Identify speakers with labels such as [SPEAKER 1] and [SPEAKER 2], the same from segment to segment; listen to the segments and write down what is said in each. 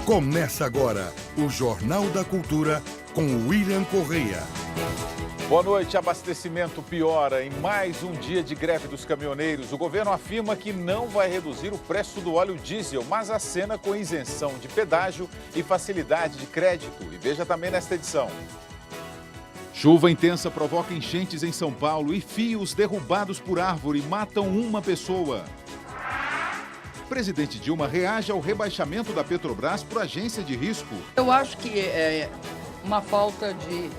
[SPEAKER 1] Começa agora o Jornal da Cultura com William Correia.
[SPEAKER 2] Boa noite. Abastecimento piora em mais um dia de greve dos caminhoneiros. O governo afirma que não vai reduzir o preço do óleo diesel, mas acena com isenção de pedágio e facilidade de crédito. E veja também nesta edição. Chuva intensa provoca enchentes em São Paulo e fios derrubados por árvore matam uma pessoa. Presidente Dilma reage ao rebaixamento da Petrobras por agência de risco.
[SPEAKER 3] Eu acho que é uma falta de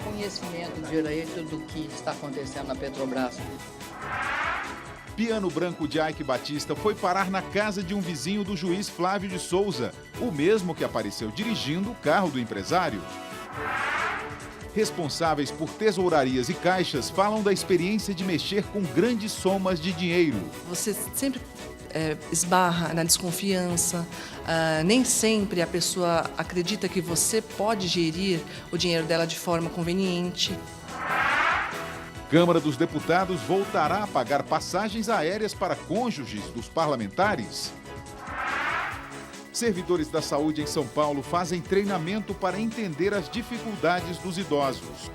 [SPEAKER 3] conhecimento direito do que está acontecendo na Petrobras.
[SPEAKER 2] Piano branco de Ike Batista foi parar na casa de um vizinho do juiz Flávio de Souza, o mesmo que apareceu dirigindo o carro do empresário. Responsáveis por tesourarias e caixas falam da experiência de mexer com grandes somas de dinheiro.
[SPEAKER 4] Você sempre esbarra na desconfiança, nem sempre a pessoa acredita que você pode gerir o dinheiro dela de forma conveniente.
[SPEAKER 2] Câmara dos Deputados voltará a pagar passagens aéreas para cônjuges dos parlamentares. Servidores da saúde em São Paulo fazem treinamento para entender as dificuldades dos idosos.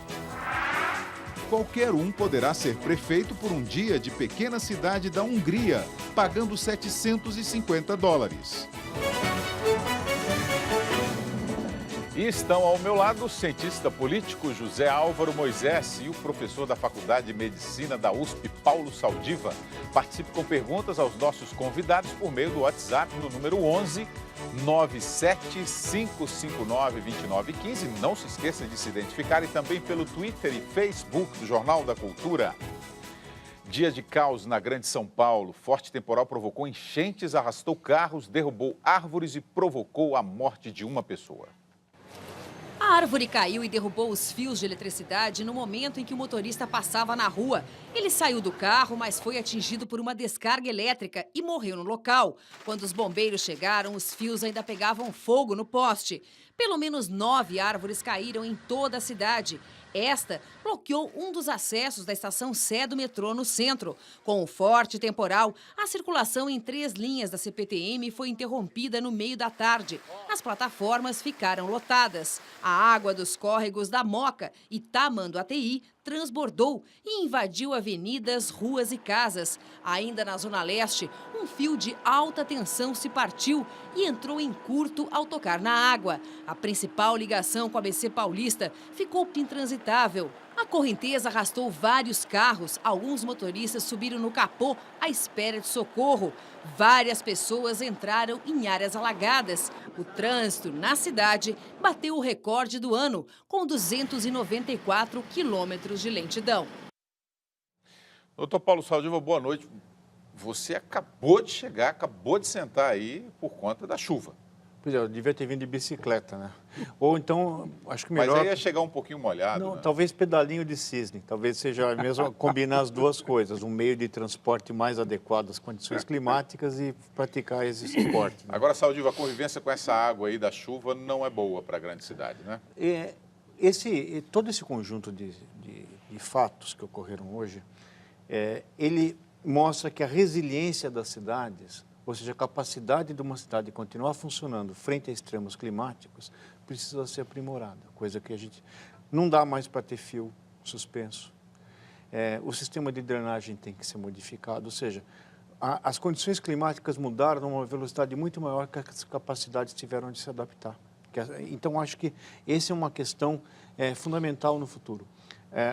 [SPEAKER 2] Qualquer um poderá ser prefeito por um dia de pequena cidade da Hungria, pagando $750. E estão ao meu lado o cientista político José Álvaro Moisés e o professor da Faculdade de Medicina da USP, Paulo Saldiva. Participe com perguntas aos nossos convidados por meio do WhatsApp no número 11 975592915. Não se esqueça de se identificar e também pelo Twitter e Facebook do Jornal da Cultura. Dia de caos na Grande São Paulo. Forte temporal provocou enchentes, arrastou carros, derrubou árvores e provocou a morte de uma pessoa.
[SPEAKER 5] A árvore caiu e derrubou os fios de eletricidade no momento em que o motorista passava na rua. Ele saiu do carro, mas foi atingido por uma descarga elétrica e morreu no local. Quando os bombeiros chegaram, os fios ainda pegavam fogo no poste. Pelo menos 9 árvores caíram em toda a cidade. Esta bloqueou um dos acessos da estação Sé do metrô no centro. Com o forte temporal, a circulação em 3 linhas da CPTM foi interrompida no meio da tarde. As plataformas ficaram lotadas. A água dos córregos da Moca e Tamanduateí transbordou e invadiu avenidas, ruas e casas. Ainda na Zona Leste, um fio de alta tensão se partiu e entrou em curto ao tocar na água. A principal ligação com a ABC Paulista ficou intransitável. A correnteza arrastou vários carros, alguns motoristas subiram no capô à espera de socorro. Várias pessoas entraram em áreas alagadas. O trânsito na cidade bateu o recorde do ano, com 294 quilômetros de lentidão.
[SPEAKER 2] Doutor Paulo Saldiva, boa noite. Você acabou de chegar, acabou de sentar aí por conta da chuva.
[SPEAKER 6] Pois é, eu devia ter vindo de bicicleta, né? Ou então, acho que melhor...
[SPEAKER 2] Mas aí ia chegar um pouquinho molhado,
[SPEAKER 6] Não,
[SPEAKER 2] né?
[SPEAKER 6] talvez pedalinho de cisne. Talvez seja mesmo combinar as duas coisas. Um meio de transporte mais adequado às condições climáticas e praticar esse esporte. Né?
[SPEAKER 2] Agora, Saldiva, a convivência com essa água aí da chuva não é boa para a grande cidade, né?
[SPEAKER 6] Todo esse conjunto de fatos que ocorreram hoje, ele mostra que a resiliência das cidades... Ou seja, a capacidade de uma cidade continuar funcionando frente a extremos climáticos precisa ser aprimorada, coisa que a gente não dá mais para ter fio suspenso. O sistema de drenagem tem que ser modificado, ou seja, as condições climáticas mudaram a uma velocidade muito maior que as capacidades tiveram de se adaptar. Então, acho que essa é uma questão fundamental no futuro.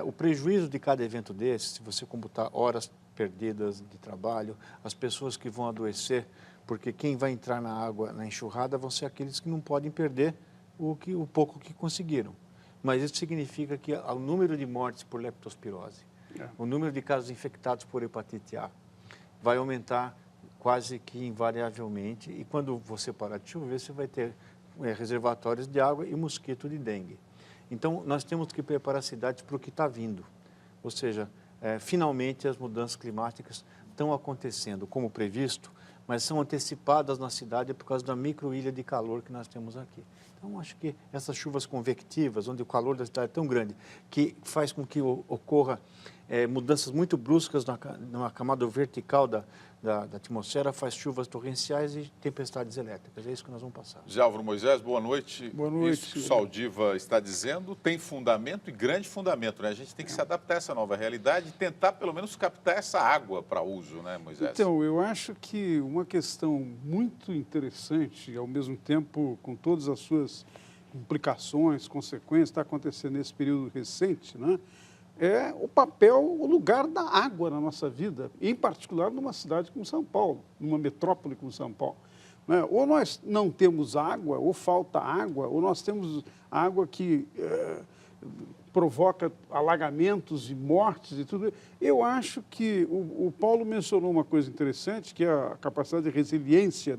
[SPEAKER 6] O prejuízo de cada evento desse, se você computar horas perdidas de trabalho, as pessoas que vão adoecer, porque quem vai entrar na água, na enxurrada, vão ser aqueles que não podem perder o pouco que conseguiram. Mas isso significa que o número de mortes por leptospirose, o número de casos infectados por hepatite A, vai aumentar quase que invariavelmente, e quando você parar de chover, você vai ter reservatórios de água e mosquito de dengue. Então, nós temos que preparar as cidades para o que está vindo, ou seja, finalmente as mudanças climáticas estão acontecendo como previsto, mas são antecipadas na cidade por causa da microilha de calor que nós temos aqui. Então, acho que essas chuvas convectivas, onde o calor da cidade é tão grande, que faz com que ocorra mudanças muito bruscas na camada vertical da atmosfera, faz chuvas torrenciais e tempestades elétricas. É isso que nós vamos passar.
[SPEAKER 2] Zé Álvaro Moisés, boa noite.
[SPEAKER 7] Boa noite.
[SPEAKER 2] Isso que o Saldiva está dizendo tem fundamento e grande fundamento, né? A gente tem que se adaptar a essa nova realidade e tentar, pelo menos, captar essa água para uso, né, Moisés?
[SPEAKER 7] Então, eu acho que uma questão muito interessante, ao mesmo tempo com todas as suas implicações, consequências, está acontecendo nesse período recente, né? É o papel, o lugar da água na nossa vida, em particular numa cidade como São Paulo, numa metrópole como São Paulo. Né? Ou nós não temos água, ou falta água, ou nós temos água que provoca alagamentos e mortes e tudo. Eu acho que o Paulo mencionou uma coisa interessante, que é a capacidade de resiliência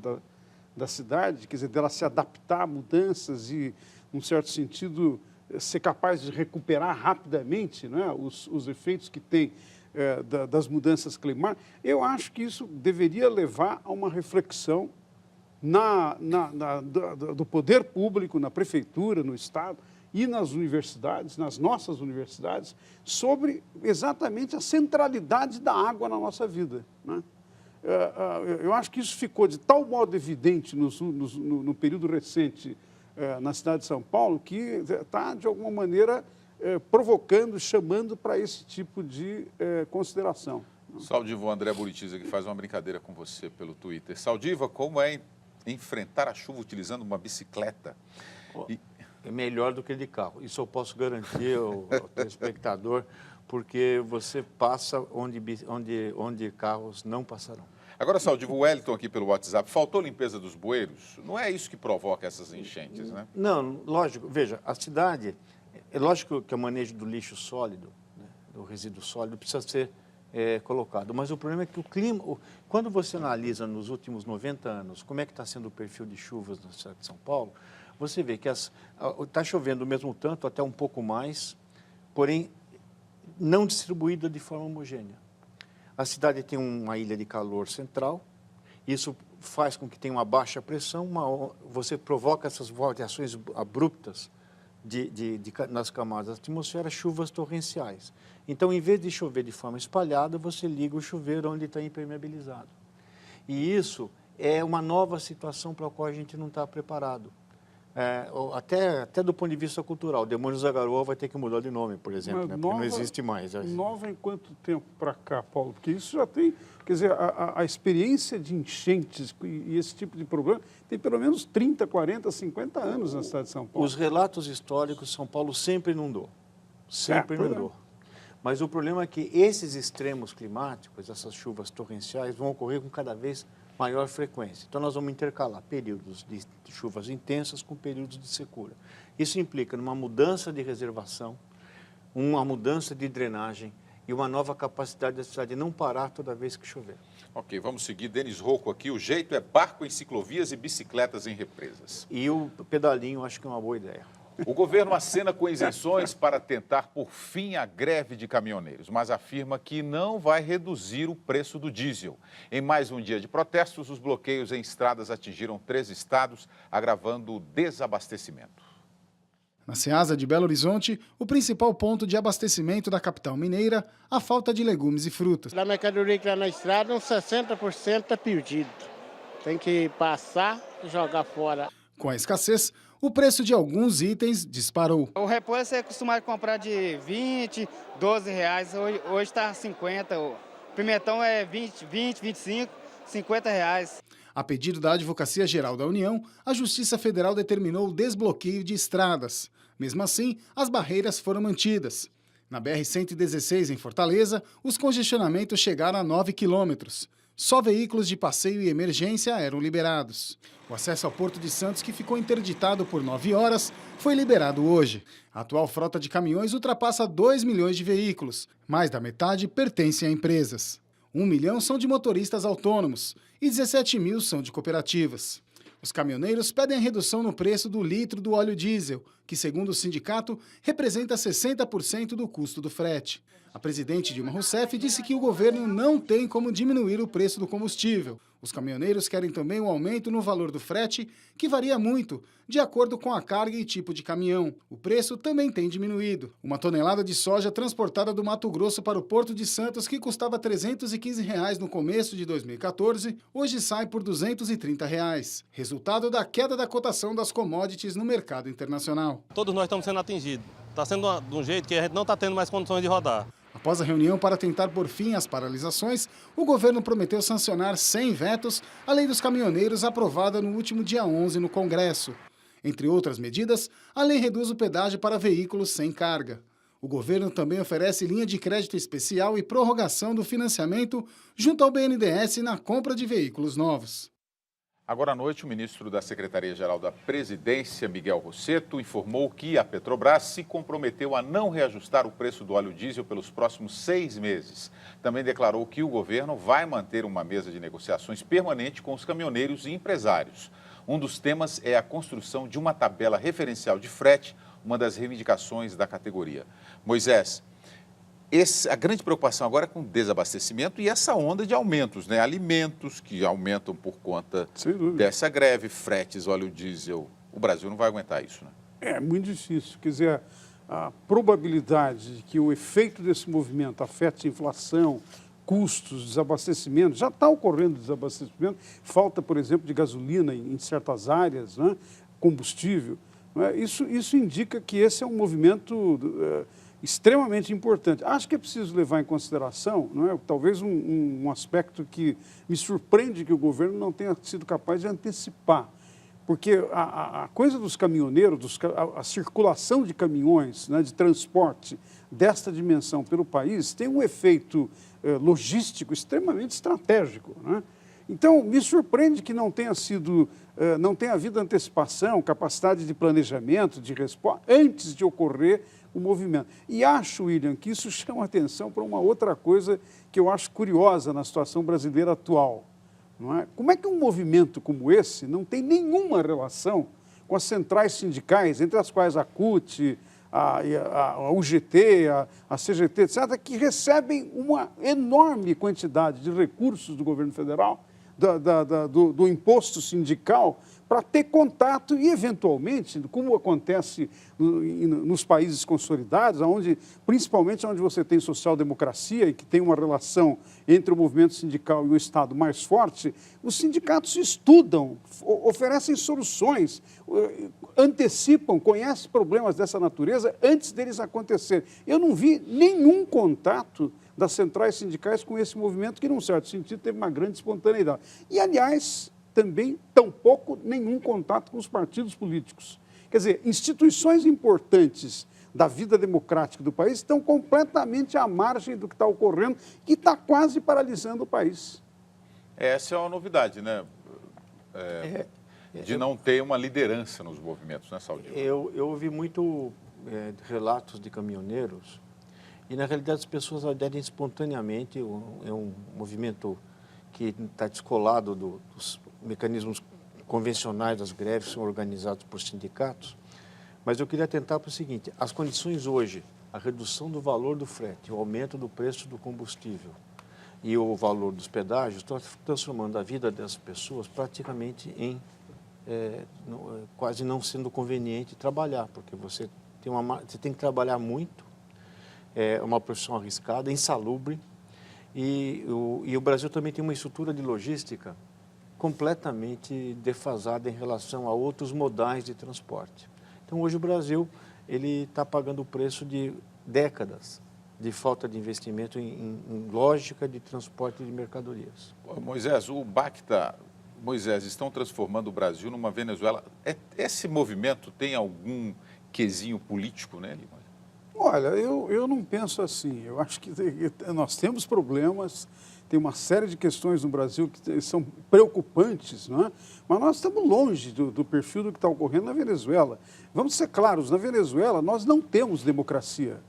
[SPEAKER 7] da cidade, quer dizer, dela se adaptar a mudanças e, num certo sentido, ser capaz de recuperar rapidamente, né, os efeitos que tem das mudanças climáticas. Eu acho que isso deveria levar a uma reflexão do poder público, na prefeitura, no Estado e nas universidades, nas nossas universidades, sobre exatamente a centralidade da água na nossa vida, né? Eu acho que isso ficou de tal modo evidente no período recente na cidade de São Paulo, que está, de alguma maneira, provocando, chamando para esse tipo de consideração.
[SPEAKER 2] Saldiva, o André Buritiza, que faz uma brincadeira com você pelo Twitter. Saldiva, como é enfrentar a chuva utilizando uma bicicleta?
[SPEAKER 6] É melhor do que de carro. Isso eu posso garantir ao telespectador, porque você passa onde carros não passarão.
[SPEAKER 2] Agora, Saldiva, o Wellington aqui pelo WhatsApp, faltou limpeza dos bueiros? Não é isso que provoca essas enchentes, né?
[SPEAKER 6] Não, lógico. Veja, a cidade, é lógico que o manejo do lixo sólido, né, do resíduo sólido, precisa ser colocado. Mas o problema é que o clima, quando você analisa nos últimos 90 anos como é que está sendo o perfil de chuvas na cidade de SãoAulo, você vê que está chovendo o mesmo tanto, até um pouco mais, porém não distribuída de forma homogênea. A cidade tem uma ilha de calor central, isso faz com que tenha uma baixa pressão, você provoca essas variações abruptas nas camadas da atmosfera, chuvas torrenciais. Então, em vez de chover de forma espalhada, você liga o chuveiro onde está impermeabilizado. E isso é uma nova situação para a qual a gente não está preparado. Até do ponto de vista cultural, Demônios da Garoa vai ter que mudar de nome, por exemplo, né? Porque não existe mais.
[SPEAKER 7] Nova em quanto tempo para cá, Paulo? Porque isso já tem, quer dizer, a experiência de enchentes e esse tipo de problema tem pelo menos 30, 40, 50 anos na cidade de São Paulo.
[SPEAKER 6] Os relatos históricos, São Paulo sempre inundou. Sempre inundou. Mas o problema é que esses extremos climáticos, essas chuvas torrenciais, vão ocorrer com cada vez maior frequência. Então, nós vamos intercalar períodos de chuvas intensas com períodos de secura. Isso implica numa mudança de reservação, uma mudança de drenagem e uma nova capacidade da cidade de não parar toda vez que chover.
[SPEAKER 2] Ok, vamos seguir. Denis Rocco aqui. O jeito é barco em ciclovias e bicicletas em represas.
[SPEAKER 6] E o pedalinho, acho que é uma boa ideia.
[SPEAKER 2] O governo acena com isenções para tentar por fim a greve de caminhoneiros, mas afirma que não vai reduzir o preço do diesel. Em mais um dia de protestos, os bloqueios em estradas atingiram 3 estados, agravando o desabastecimento.
[SPEAKER 8] Na Ceasa de Belo Horizonte, o principal ponto de abastecimento da capital mineira, a falta de legumes e frutas.
[SPEAKER 9] Da mercadoria que está na estrada, uns 60% está perdido. Tem que passar e jogar fora.
[SPEAKER 8] Com a escassez, o preço de alguns itens disparou.
[SPEAKER 10] O repolho você costuma comprar de 20, 12 reais, hoje está 50. O pimentão é 20, 25, 50 reais.
[SPEAKER 8] A pedido da Advocacia Geral da União, a Justiça Federal determinou o desbloqueio de estradas. Mesmo assim, as barreiras foram mantidas. Na BR-116, em Fortaleza, os congestionamentos chegaram a 9 quilômetros. Só veículos de passeio e emergência eram liberados. O acesso ao Porto de Santos, que ficou interditado por 9 horas, foi liberado hoje. A atual frota de caminhões ultrapassa 2 milhões de veículos. Mais da metade pertencem a empresas. 1 milhão são de motoristas autônomos e 17 mil são de cooperativas. Os caminhoneiros pedem a redução no preço do litro do óleo diesel, que, segundo o sindicato, representa 60% do custo do frete. A presidente Dilma Rousseff disse que o governo não tem como diminuir o preço do combustível. Os caminhoneiros querem também um aumento no valor do frete, que varia muito, de acordo com a carga e tipo de caminhão. O preço também tem diminuído. Uma tonelada de soja transportada do Mato Grosso para o Porto de Santos, que custava R$ 315 no começo de 2014, hoje sai por R$ 230. Resultado da queda da cotação das commodities no mercado internacional.
[SPEAKER 11] Todos nós estamos sendo atingidos. Está sendo de um jeito que a gente não está tendo mais condições de rodar.
[SPEAKER 8] Após a reunião para tentar pôr fim às paralisações, o governo prometeu sancionar 100 vetos à Lei dos Caminhoneiros, aprovada no último dia 11 no Congresso. Entre outras medidas, a lei reduz o pedágio para veículos sem carga. O governo também oferece linha de crédito especial e prorrogação do financiamento junto ao BNDES na compra de veículos novos.
[SPEAKER 2] Agora à noite, o ministro da Secretaria-Geral da Presidência, Miguel Rossetto, informou que a Petrobras se comprometeu a não reajustar o preço do óleo diesel pelos próximos 6 meses. Também declarou que o governo vai manter uma mesa de negociações permanente com os caminhoneiros e empresários. Um dos temas é a construção de uma tabela referencial de frete, uma das reivindicações da categoria. Moisés, a grande preocupação agora é com o desabastecimento e essa onda de aumentos, né? Alimentos que aumentam por conta dessa greve, fretes, óleo diesel. O Brasil não vai aguentar isso, né?
[SPEAKER 7] É muito difícil. Quer dizer, a probabilidade de que o efeito desse movimento afete a inflação, custos, desabastecimento, já está ocorrendo desabastecimento, falta, por exemplo, de gasolina em certas áreas, né? Combustível. Né? Isso indica que esse é um movimento extremamente importante. Acho que é preciso levar em consideração, não é? Talvez um aspecto que me surpreende que o governo não tenha sido capaz de antecipar, porque a coisa dos caminhoneiros, a circulação de caminhões, né, de transporte desta dimensão pelo país tem um efeito logístico extremamente estratégico, né? Então, me surpreende que não tenha havido antecipação, capacidade de planejamento, de resposta, antes de ocorrer o movimento. E acho, William, que isso chama atenção para uma outra coisa que eu acho curiosa na situação brasileira atual. Não é? Como é que um movimento como esse não tem nenhuma relação com as centrais sindicais, entre as quais a CUT, a UGT, a CGT, etc., que recebem uma enorme quantidade de recursos do governo federal, do imposto sindical, para ter contato e, eventualmente, como acontece nos países consolidados, principalmente onde você tem social-democracia e que tem uma relação entre o movimento sindical e o Estado mais forte, os sindicatos estudam, oferecem soluções, antecipam, conhecem problemas dessa natureza antes deles acontecerem. Eu não vi nenhum contato das centrais sindicais com esse movimento que, num certo sentido, teve uma grande espontaneidade. E, aliás, também, tampouco, nenhum contato com os partidos políticos. Quer dizer, instituições importantes da vida democrática do país estão completamente à margem do que está ocorrendo, que está quase paralisando o país.
[SPEAKER 2] Essa é uma novidade, né? De não ter uma liderança nos movimentos, né, Saldir?
[SPEAKER 6] Eu ouvi muito relatos de caminhoneiros e, na realidade, as pessoas aderem espontaneamente. É um movimento que está descolado dos mecanismos convencionais das greves, que são organizados por sindicatos. Mas eu queria atentar para o seguinte: as condições hoje, a redução do valor do frete, o aumento do preço do combustível e o valor dos pedágios estão transformando a vida dessas pessoas praticamente em quase não sendo conveniente trabalhar, porque você tem que trabalhar muito, é uma profissão arriscada, insalubre, e o Brasil também tem uma estrutura de logística completamente defasada em relação a outros modais de transporte. Então, hoje o Brasil está pagando o preço de décadas de falta de investimento em lógica de transporte de mercadorias.
[SPEAKER 2] Moisés, o BACTA, estão transformando o Brasil numa Venezuela. Esse movimento tem algum quesinho político nele?
[SPEAKER 7] Olha, eu não penso assim. Eu acho que nós temos problemas, tem uma série de questões no Brasil que são preocupantes, não é? Mas nós estamos longe do perfil do que está ocorrendo na Venezuela. Vamos ser claros, na Venezuela nós não temos democracia.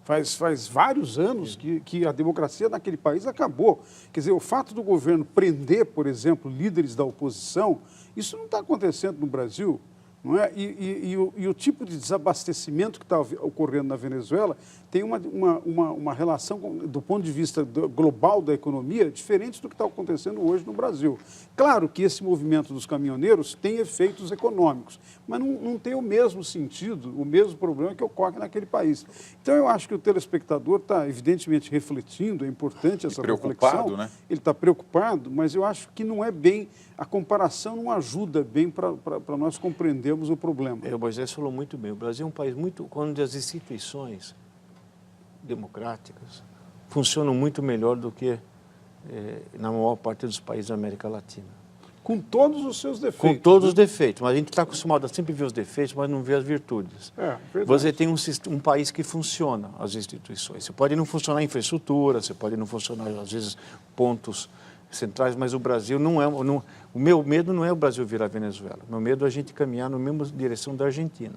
[SPEAKER 7] Faz vários anos que a democracia naquele país acabou. Quer dizer, o fato do governo prender, por exemplo, líderes da oposição, isso não está acontecendo no Brasil. não é? E o tipo de desabastecimento que está ocorrendo na Venezuela tem uma relação, do ponto de vista global da economia, diferente do que está acontecendo hoje no Brasil. Claro que esse movimento dos caminhoneiros tem efeitos econômicos, mas não tem o mesmo sentido, o mesmo problema que ocorre naquele país. Então, eu acho que o telespectador está, evidentemente, refletindo, é importante essa reflexão. Né? Ele está preocupado, mas eu acho que não é bem, a comparação não ajuda bem para nós compreendermos o problema.
[SPEAKER 6] O Moisés falou muito bem, o Brasil é um país onde as instituições democráticas funcionam muito melhor do que na maior parte dos países da América Latina.
[SPEAKER 7] Com todos os seus defeitos.
[SPEAKER 6] Com todos os defeitos, mas a gente está acostumado a sempre ver os defeitos, mas não ver as virtudes. Você tem um país que funciona, as instituições. Você pode não funcionar a infraestrutura, você pode não funcionar, às vezes, pontos centrais, mas o Brasil não é... o meu medo não é o Brasil virar Venezuela. O meu medo é a gente caminhar na mesma direção da Argentina.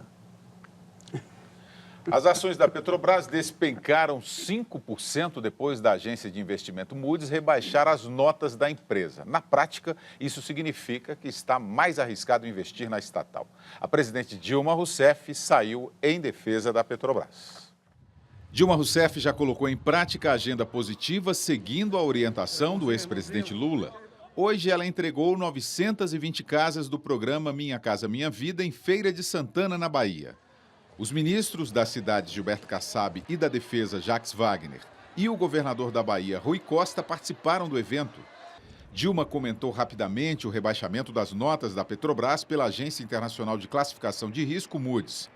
[SPEAKER 2] As ações da Petrobras despencaram 5% depois da agência de investimento Moody's rebaixar as notas da empresa. Na prática, isso significa que está mais arriscado investir na estatal. A presidente Dilma Rousseff saiu em defesa da Petrobras. Dilma Rousseff já colocou em prática a agenda positiva, seguindo a orientação do ex-presidente Lula. Hoje, ela entregou 920 casas do programa Minha Casa Minha Vida em Feira de Santana, na Bahia. Os ministros das cidades Gilberto Kassab e da Defesa Jacques Wagner e o governador da Bahia, Rui Costa, participaram do evento. Dilma comentou rapidamente o rebaixamento das notas da Petrobras pela Agência Internacional de Classificação de Risco, Moody's.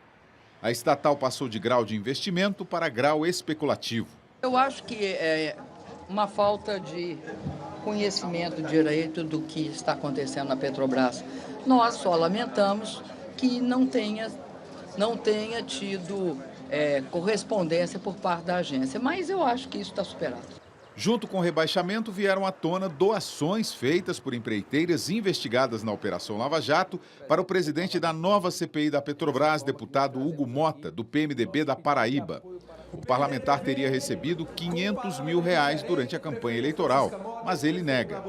[SPEAKER 2] A estatal passou de grau de investimento para grau especulativo.
[SPEAKER 3] Eu acho que é uma falta de conhecimento direito do que está acontecendo na Petrobras. Nós só lamentamos que não tenha tido correspondência por parte da agência, mas eu acho que isso está superado.
[SPEAKER 2] Junto com o rebaixamento, vieram à tona doações feitas por empreiteiras investigadas na Operação Lava Jato para o presidente da nova CPI da Petrobras, deputado Hugo Mota, do PMDB da Paraíba. O parlamentar teria recebido R$500 mil durante a campanha eleitoral, mas ele nega.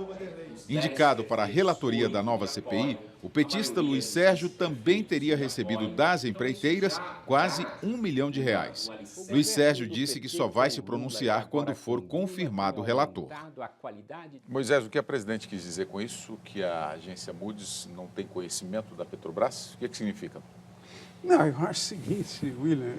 [SPEAKER 2] Indicado para a relatoria da nova CPI, o petista Luiz Sérgio também teria recebido das empreiteiras quase R$1 milhão. Luiz Sérgio disse que só vai se pronunciar quando for confirmado o relator. Moisés, o que a presidente quis dizer com isso? Que a agência Moody's não tem conhecimento da Petrobras? O que significa?
[SPEAKER 7] Não, eu acho o seguinte, William,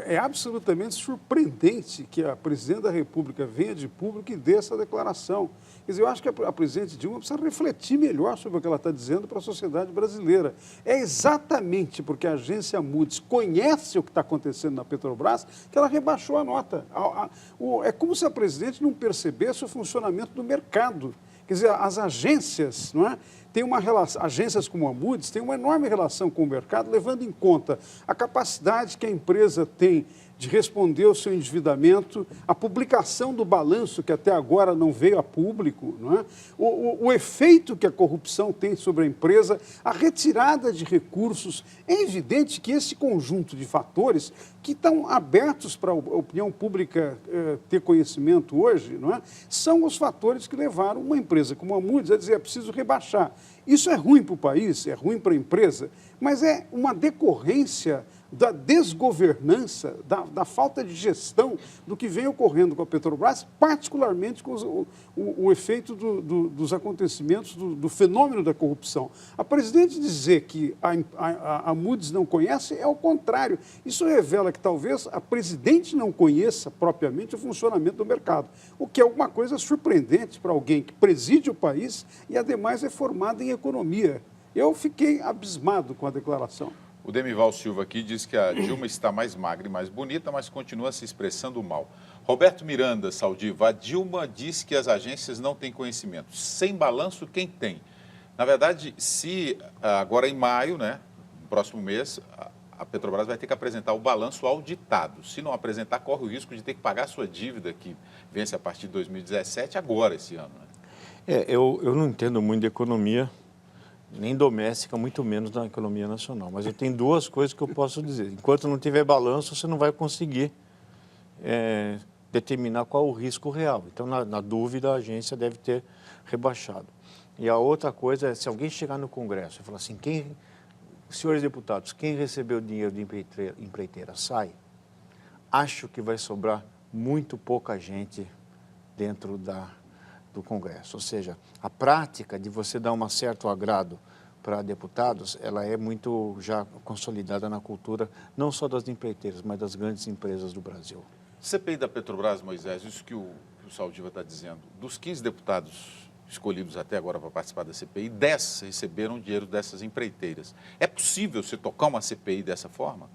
[SPEAKER 7] é absolutamente surpreendente que a presidente da República venha de público e dê essa declaração. Quer dizer, eu acho que a presidente Dilma precisa refletir melhor sobre o que ela está dizendo para a sociedade brasileira. É exatamente porque a agência Moody's conhece o que está acontecendo na Petrobras que ela rebaixou a nota. É como se a presidente não percebesse o funcionamento do mercado. Quer dizer, as agências, não é? Tem uma relação, agências como a Moody's têm uma enorme relação com o mercado, levando em conta a capacidade que a empresa tem de responder ao seu endividamento, a publicação do balanço, que até agora não veio a público, não é? O efeito que a corrupção tem sobre a empresa, a retirada de recursos. É evidente que esse conjunto de fatores que estão abertos para a opinião pública ter conhecimento hoje, não é? São os fatores que levaram uma empresa como a Moody's a dizer é preciso rebaixar. Isso é ruim para o país, é ruim para a empresa, mas é uma decorrência da desgovernança, da falta de gestão do que vem ocorrendo com a Petrobras, particularmente com o efeito dos acontecimentos, do fenômeno da corrupção. A presidente dizer que a Moody's não conhece é o contrário. Isso revela que talvez a presidente não conheça propriamente o funcionamento do mercado, o que é uma coisa surpreendente para alguém que preside o país e, ademais, é formado em economia. Eu fiquei abismado com a declaração.
[SPEAKER 2] O Demival Silva aqui diz que a Dilma está mais magra e mais bonita, mas continua se expressando mal. Roberto Miranda, Saldiva, a Dilma diz que as agências não têm conhecimento. Sem balanço, quem tem? Na verdade, se agora em maio, né, no próximo mês, a Petrobras vai ter que apresentar o balanço auditado. Se não apresentar, corre o risco de ter que pagar a sua dívida, que vence a partir de 2017, agora, esse ano. Né?
[SPEAKER 6] Eu não entendo muito de economia, nem doméstica, muito menos da economia nacional. Mas eu tenho duas coisas que eu posso dizer. Enquanto não tiver balanço, você não vai conseguir determinar qual o risco real. Então, na dúvida, a agência deve ter rebaixado. E a outra coisa é, se alguém chegar no Congresso e falar assim, quem senhores deputados, quem recebeu dinheiro de empreiteira sai, acho que vai sobrar muito pouca gente dentro do Congresso. Ou seja, a prática de você dar um certo agrado para deputados, ela é muito já consolidada na cultura, não só das empreiteiras, mas das grandes empresas do Brasil.
[SPEAKER 2] CPI da Petrobras, Moisés, isso que o Saldiva está dizendo, dos 15 deputados escolhidos até agora para participar da CPI, 10 receberam dinheiro dessas empreiteiras. É possível você tocar uma CPI dessa forma?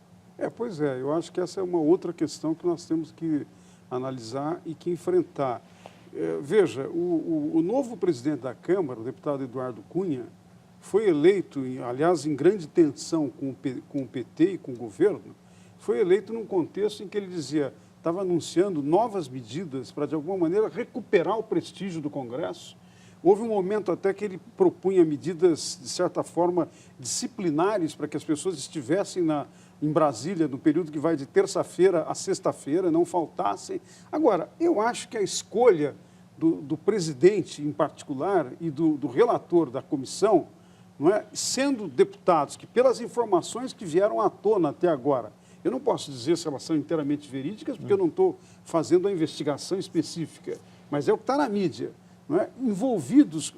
[SPEAKER 7] Pois é, eu acho que essa é uma outra questão que nós temos que analisar e que enfrentar. Veja, o novo presidente da Câmara, o deputado Eduardo Cunha, foi eleito, aliás, em grande tensão com o PT e com o governo, foi eleito num contexto em que ele estava anunciando novas medidas para, de alguma maneira, recuperar o prestígio do Congresso. Houve um momento até que ele propunha medidas, de certa forma, disciplinares para que as pessoas estivessem em Brasília no período que vai de terça-feira a sexta-feira, não faltassem. Agora, eu acho que a escolha do presidente, em particular, e do relator da comissão, não é, sendo deputados que, pelas informações que vieram à tona até agora, eu não posso dizer se elas são inteiramente verídicas, porque eu não estou fazendo a investigação específica, mas é o que está na mídia, não é? Envolvidos,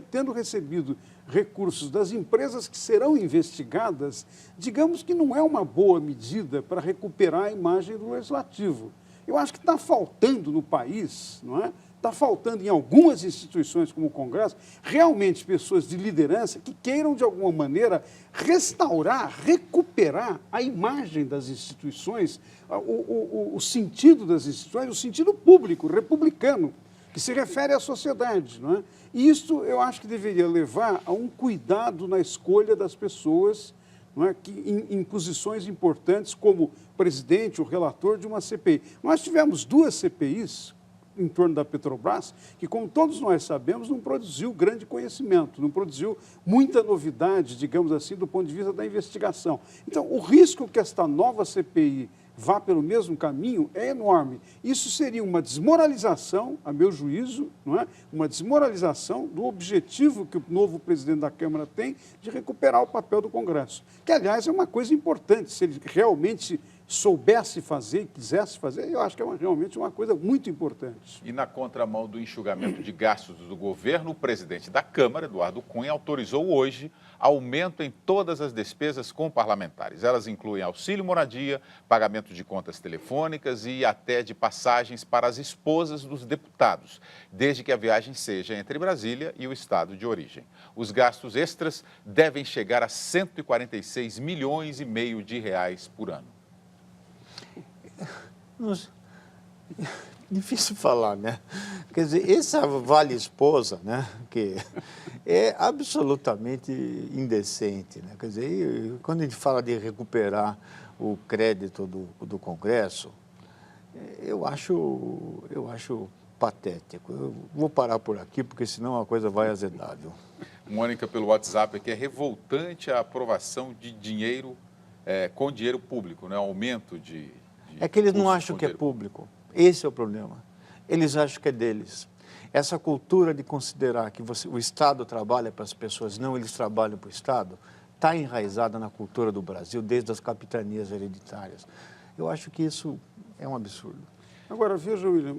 [SPEAKER 7] tendo recebido recursos das empresas que serão investigadas, digamos que não é uma boa medida para recuperar a imagem do Legislativo. Eu acho que está faltando no país, não é? Está faltando em algumas instituições como o Congresso, realmente pessoas de liderança que queiram, de alguma maneira, restaurar, recuperar a imagem das instituições, o sentido das instituições, o sentido público, republicano, que se refere à sociedade. Não é? E isso eu acho que deveria levar a um cuidado na escolha das pessoas, não é? Que, em posições importantes, como presidente ou relator de uma CPI. Nós tivemos 2 CPIs em torno da Petrobras, que, como todos nós sabemos, não produziu grande conhecimento, não produziu muita novidade, digamos assim, do ponto de vista da investigação. Então, o risco que esta nova CPI vá pelo mesmo caminho é enorme. Isso seria uma desmoralização, a meu juízo, não é? Uma desmoralização do objetivo que o novo presidente da Câmara tem de recuperar o papel do Congresso, que, aliás, é uma coisa importante. Se ele realmente soubesse fazer e quisesse fazer, eu acho que é realmente uma coisa muito importante.
[SPEAKER 2] E na contramão do enxugamento de gastos do governo, o presidente da Câmara, Eduardo Cunha, autorizou hoje aumento em todas as despesas com parlamentares. Elas incluem auxílio moradia, pagamento de contas telefônicas e até de passagens para as esposas dos deputados, desde que a viagem seja entre Brasília e o estado de origem. Os gastos extras devem chegar a 146 milhões e meio de reais por ano.
[SPEAKER 6] Difícil falar, né? Quer dizer, essa Vale Esposa, né? Que é absolutamente indecente, né? Quer dizer, quando a gente fala de recuperar o crédito do Congresso, eu acho patético. Eu vou parar por aqui, porque senão a coisa vai azedar, viu?
[SPEAKER 2] Mônica, pelo WhatsApp, aqui é revoltante a aprovação de dinheiro com dinheiro público, né? Aumento de
[SPEAKER 6] é que eles não acham que é público. Esse é o problema. Eles acham que é deles. Essa cultura de considerar que o Estado trabalha para as pessoas, não eles trabalham para o Estado, está enraizada na cultura do Brasil, desde as capitanias hereditárias. Eu acho que isso é um absurdo.
[SPEAKER 7] Agora, veja, William,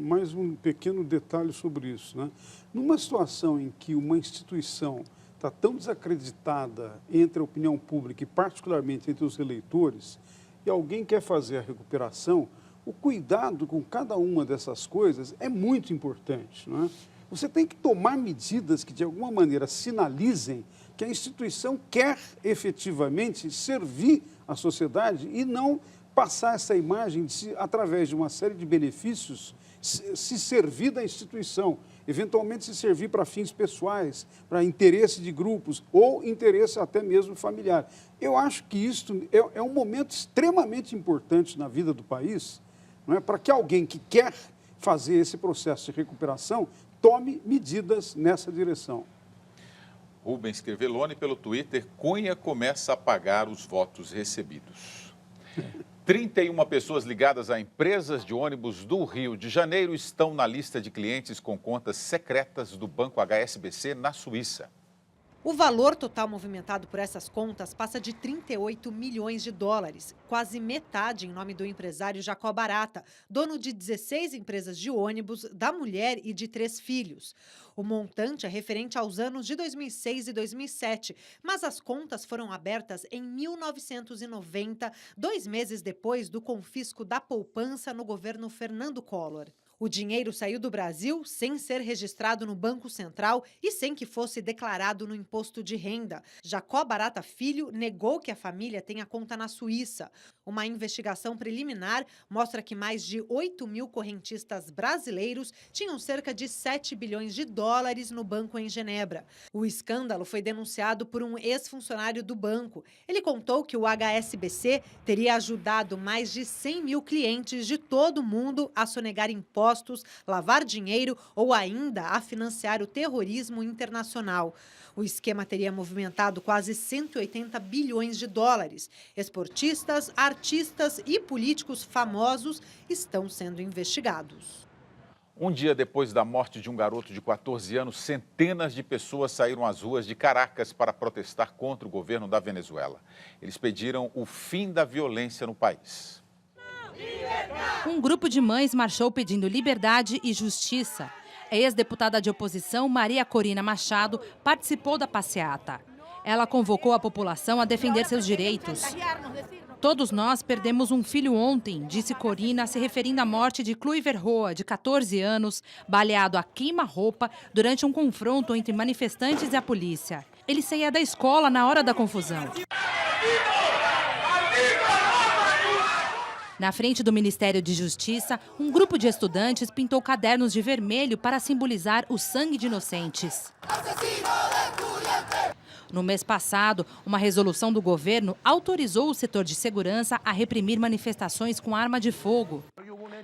[SPEAKER 7] mais um pequeno detalhe sobre isso, né? Numa situação em que uma instituição está tão desacreditada entre a opinião pública e particularmente entre os eleitores, e alguém quer fazer a recuperação, o cuidado com cada uma dessas coisas é muito importante, não é? Você tem que tomar medidas que, de alguma maneira, sinalizem que a instituição quer efetivamente servir à sociedade e não passar essa imagem de, através de uma série de benefícios, se servir da instituição, eventualmente se servir para fins pessoais, para interesse de grupos ou interesse até mesmo familiar. Eu acho que isso é um momento extremamente importante na vida do país, não é? Para que alguém que quer fazer esse processo de recuperação tome medidas nessa direção.
[SPEAKER 2] Rubens Crevelone, pelo Twitter, Cunha começa a pagar os votos recebidos. 31 pessoas ligadas a empresas de ônibus do Rio de Janeiro estão na lista de clientes com contas secretas do banco HSBC na Suíça.
[SPEAKER 12] O valor total movimentado por essas contas passa de 38 milhões de dólares, quase metade em nome do empresário Jacó Barata, dono de 16 empresas de ônibus, da mulher e de 3 filhos. O montante é referente aos anos de 2006 e 2007, mas as contas foram abertas em 1990, 2 meses depois do confisco da poupança no governo Fernando Collor. O dinheiro saiu do Brasil sem ser registrado no Banco Central e sem que fosse declarado no imposto de renda. Jacó Barata Filho negou que a família tenha conta na Suíça. Uma investigação preliminar mostra que mais de 8 mil correntistas brasileiros tinham cerca de 7 bilhões de dólares no banco em Genebra. O escândalo foi denunciado por um ex-funcionário do banco. Ele contou que o HSBC teria ajudado mais de 100 mil clientes de todo o mundo a sonegar impostos, lavar dinheiro ou ainda a financiar o terrorismo internacional. O esquema teria movimentado quase 180 bilhões de dólares. Esportistas, artistas e políticos famosos estão sendo investigados.
[SPEAKER 2] Um dia depois da morte de um garoto de 14 anos, centenas de pessoas saíram às ruas de Caracas para protestar contra o governo da Venezuela. Eles pediram o fim da violência no país.
[SPEAKER 13] Um grupo de mães marchou pedindo liberdade e justiça. A ex-deputada de oposição, Maria Corina Machado, participou da passeata. Ela convocou a população a defender seus direitos. Todos nós perdemos um filho ontem, disse Corina, se referindo à morte de Cluiver Roa, de 14 anos, baleado a queima-roupa durante um confronto entre manifestantes e a polícia. Ele saía da escola na hora da confusão. Na frente do Ministério de Justiça, um grupo de estudantes pintou cadernos de vermelho para simbolizar o sangue de inocentes. No mês passado, uma resolução do governo autorizou o setor de segurança a reprimir manifestações com arma de fogo.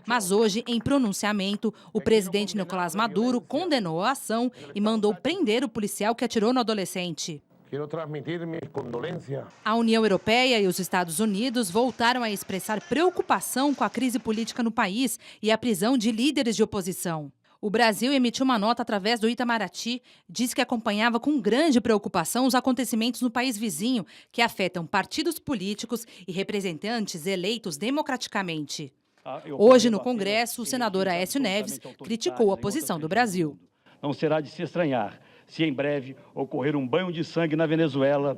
[SPEAKER 13] Mas hoje, em pronunciamento, o presidente Nicolás Maduro condenou a ação e mandou prender o policial que atirou no adolescente.
[SPEAKER 14] Quero transmitir minhas condolências.
[SPEAKER 13] A União Europeia e os Estados Unidos voltaram a expressar preocupação com a crise política no país e a prisão de líderes de oposição. O Brasil emitiu uma nota através do Itamaraty, disse que acompanhava com grande preocupação os acontecimentos no país vizinho, que afetam partidos políticos e representantes eleitos democraticamente. Hoje, no Congresso, o senador Aécio Neves criticou a posição do Brasil.
[SPEAKER 15] Não será de se estranhar se em breve ocorrer um banho de sangue na Venezuela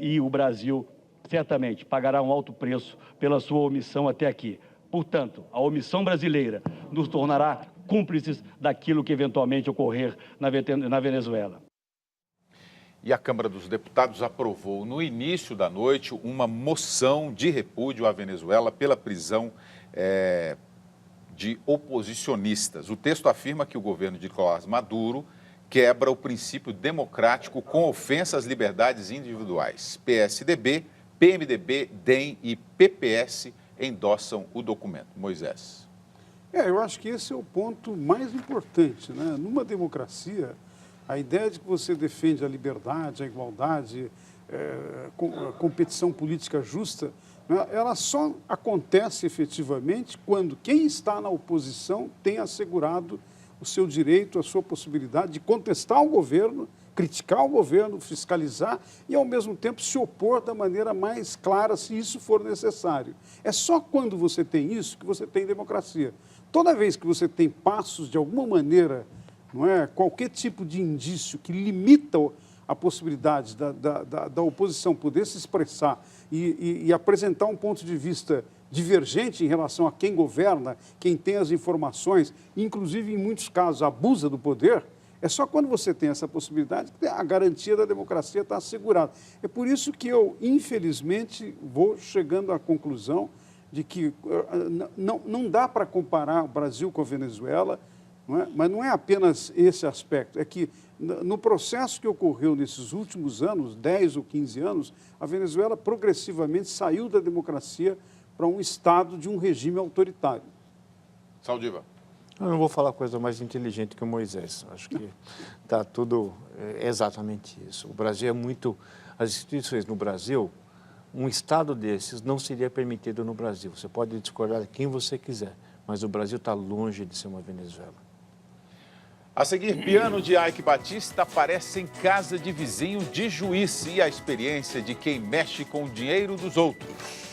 [SPEAKER 15] e o Brasil certamente pagará um alto preço pela sua omissão até aqui. Portanto, a omissão brasileira nos tornará cúmplices daquilo que eventualmente ocorrer na Venezuela.
[SPEAKER 2] E a Câmara dos Deputados aprovou no início da noite uma moção de repúdio à Venezuela pela prisão de oposicionistas. O texto afirma que o governo de Nicolás Maduro quebra o princípio democrático com ofensa às liberdades individuais. PSDB, PMDB, DEM e PPS endossam o documento. Moisés.
[SPEAKER 7] Eu acho que esse é o ponto mais importante, né? Numa democracia, a ideia de que você defende a liberdade, a igualdade, a competição política justa, né? Ela só acontece efetivamente quando quem está na oposição tem assegurado o seu direito, a sua possibilidade de contestar o governo, criticar o governo, fiscalizar e, ao mesmo tempo, se opor da maneira mais clara, se isso for necessário. É só quando você tem isso que você tem democracia. Toda vez que você tem passos, de alguma maneira, não é, qualquer tipo de indício que limita a possibilidade da oposição poder se expressar e apresentar um ponto de vista divergente em relação a quem governa, quem tem as informações, inclusive, em muitos casos, abusa do poder, é só quando você tem essa possibilidade que a garantia da democracia está assegurada. É por isso que eu, infelizmente, vou chegando à conclusão de que não dá para comparar o Brasil com a Venezuela, não é? Mas não é apenas esse aspecto, é que no processo que ocorreu nesses últimos anos, 10 ou 15 anos, a Venezuela progressivamente saiu da democracia para um estado de um regime autoritário.
[SPEAKER 2] Saldiva.
[SPEAKER 6] Eu não vou falar coisa mais inteligente que o Moisés. Acho que está tudo exatamente isso. O Brasil é muito... As instituições no Brasil, um estado desses não seria permitido no Brasil. Você pode discordar de quem você quiser, mas o Brasil está longe de ser uma Venezuela.
[SPEAKER 2] A seguir, piano de Ike Batista aparece em casa de vizinho de juiz e a experiência de quem mexe com o dinheiro dos outros.